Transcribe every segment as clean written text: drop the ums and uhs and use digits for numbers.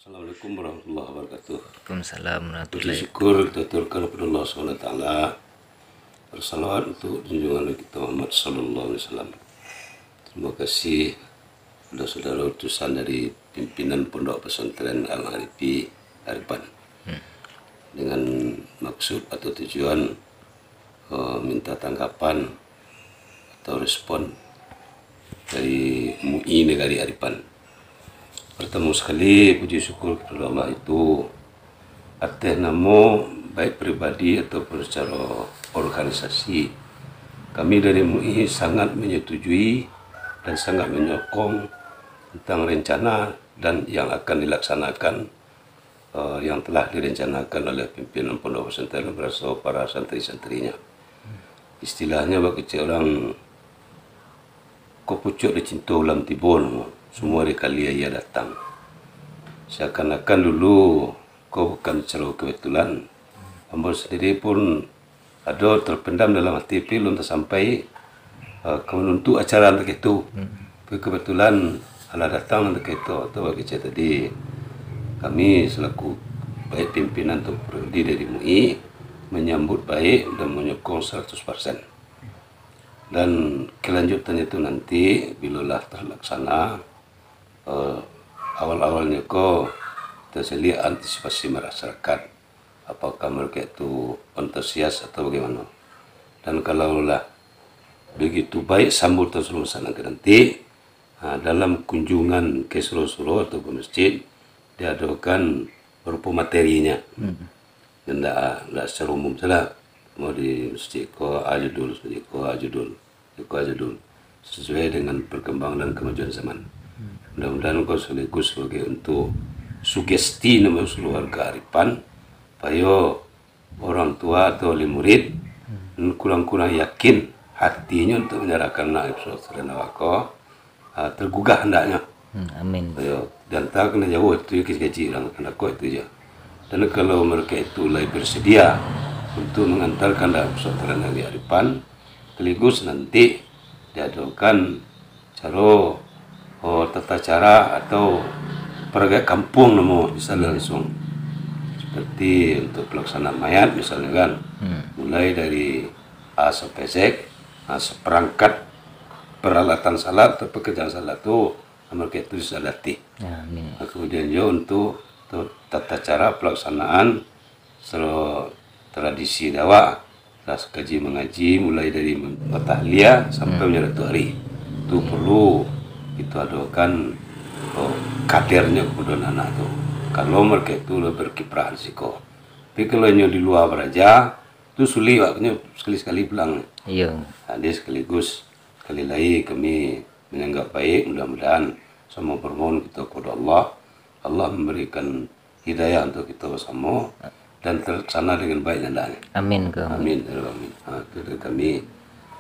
Assalamualaikum warahmatullahi wabarakatuh. Waalaikumsalam Puji warahmatullahi syukur kita aturkan kepada Allah SWT. Bersalawat untuk junjungan kita Muhammad Sallallahu Alaihi Wasallam. Terima kasih kepada saudara utusan dari pimpinan Pondok Pesantren Al-Arifi Harapan dengan maksud atau tujuan minta tanggapan atau respon dari MUI Negari Harapan. Pertama sekali puji syukur kepada Allah itu atas nama baik pribadi ataupun secara organisasi, kami dari MUI sangat menyetujui dan sangat menyokong tentang rencana dan yang akan dilaksanakan yang telah direncanakan oleh pimpinan Pondok Pesantren bersama para santri-santrinya. Istilahnya bagi orang kau pucuk di cinta ulam tibun, semua di kali ia datang. Seakan-akan dulu kau bukan secara kebetulan, hamba sendiri pun ada terpendam dalam hati belum tersampai kau menuntuk acara untuk itu. Kebetulan Allah datang untuk itu. Atau bagi saya tadi, kami selaku baik pimpinan atau pribadi dari MUI menyambut baik dan menyokong 100%. Dan kelanjutan itu nanti bilalah terlaksana, awal-awalnya kok tersedia antisipasi masyarakat, apakah mereka itu antusias atau bagaimana. Dan kalaulah begitu baik sambutan seluruh nanti dalam kunjungan ke Solo atau ke masjid diadakan berupa materinya. Dan tidak secara umum saja, mau di masjid ko ajudul, masjid ko ajudul, sesuai dengan perkembangan dan kemajuan zaman. Mudah-mudahan kau sekaligus sebagai untuk sugesti nama seluruh warga Harapan, supaya orang tua atau oleh murid kurang-kurang yakin hatinya untuk menyerahkan anak pesantren awak tergugah hendaknya. Amin. Dan tak kena jauh itu gaji orang anak kau itu je. Dan kalau mereka itu lebih bersedia untuk mengantarkan dalam pesantren di Harapan, sekaligus nanti diadakan cara tata cara atau peragak kampung namo misalnya langsung seperti untuk pelaksanaan mayat misalnya kan, mulai dari A sampai Z, seperangkat peralatan salat atau pekerjaan salat itu mereka itu disalati. Amin. Kemudian juga untuk tata cara pelaksanaan seluruh tradisi dakwah, kelas kaji mengaji mulai dari tahliyah sampai menyeratu hari itu perlu itu adakan kadernya kemudian anak itu. Kalau mereka itu berkiprah risiko. Tapi kalau hanya di luar beraja itu sulit waktunya sekali-sekali pulang. Iya. Dia sekaligus sekali lagi kami menyanggap baik, mudah-mudahan semua bermohon kita kepada Allah memberikan hidayah untuk kita bersama dan terlaksana dengan baik dan lain. Amin. Amin. Amin. Itu dari kami.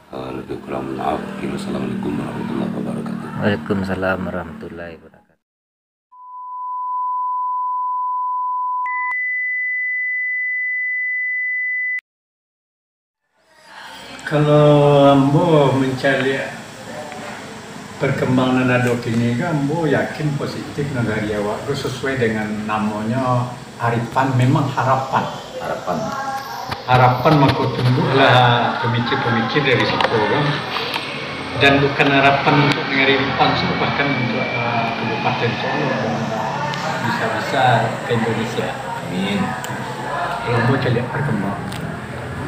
Lebih kurang maaf. Assalamualaikum warahmatullahi wabarakatuh. Waalaikumsalam warahmatullahi wabarakatuh. Kalau ambo mencari perkembangan adok ini kan ambo yakin positif negara awak itu sesuai dengan namanya Harapan, memang harapan maka tumbuhlah pemikir-pemikir dari situ kan, dan bukan harapan untuk negara Harapan bahkan untuk Kabupaten Solo bisa ke Indonesia. Amin. Kalau ambo cari perkembangan.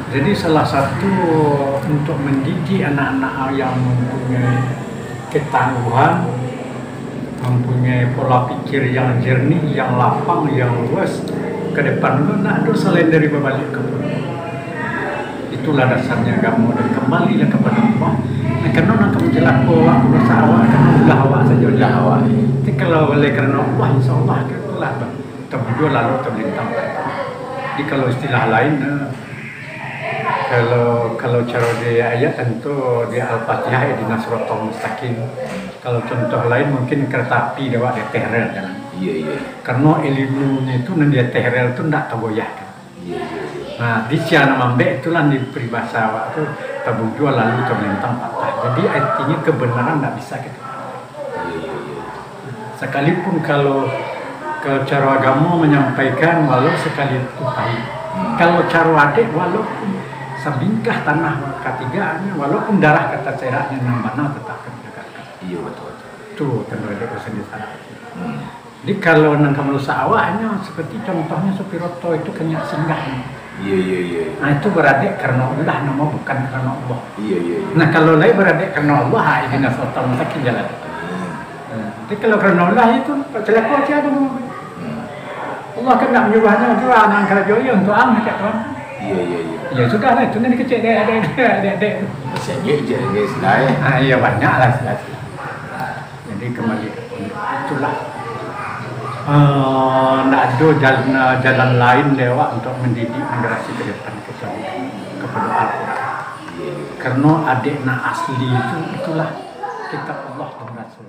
Jadi salah satu untuk mendidik anak-anak yang mempunyai ketangguhan, mempunyai pola pikir yang jernih, yang lapang, yang luas ke depan itu nak ada selain dari berbalik ke pondok. Itulah dasarnya kamu dan kembalilah kepada Allah. Nah, karena nak menjelaskan awak dosa awak karena ulah awak saja ulah awak. Tapi kalau oleh karena Allah, insya Allah itulah terbudul lalu terlintang. Jadi kalau istilah lain. Kalau cara di ayat tentu di Al-Fatihah di Nasratul Mustaqim. Kalau contoh lain mungkin kereta api dewa di tehrel kan. Iya. Karena ilmunya itu nanti tehrel itu tidak tergoyah kan. Iya. Nah di siana mambe itulah di peribahasa awak itu tabujua lalu terlintang patah. Jadi artinya kebenaran tidak bisa gitu. Iya. Sekalipun kalau Kalau cara agama menyampaikan walau sekali tupai. Kalau cara adik walaupun sebingkah tanah ketiganya, walaupun darah kata ceraknya mana tetap menjaga. Iya betul. Tuh tentu ada sendiri sana. Jadi kalau nang kamu awaknya seperti contohnya Sopiroto itu kena singgah. Iya. Nah itu beradik karena Allah, nama bukan karena Allah. Iya. Nah kalau lain beradik karena Allah, ini nasota mungkin jalan. Jadi kalau karena Allah itu celaka tiada mau. Allah kan nak menyuruhnya untuk anak kerja untuk anak Tuhan. Iya. Ya sudah lah, itu nanti kecil dek. Saya guys lain. Iya banyak lah sila. Jadi kembali ke itulah. Nak ada jalan lain lewat untuk mendidik generasi ke depan kepada Al-Quran. Karena adik nak asli itulah kitab Allah dan Rasul.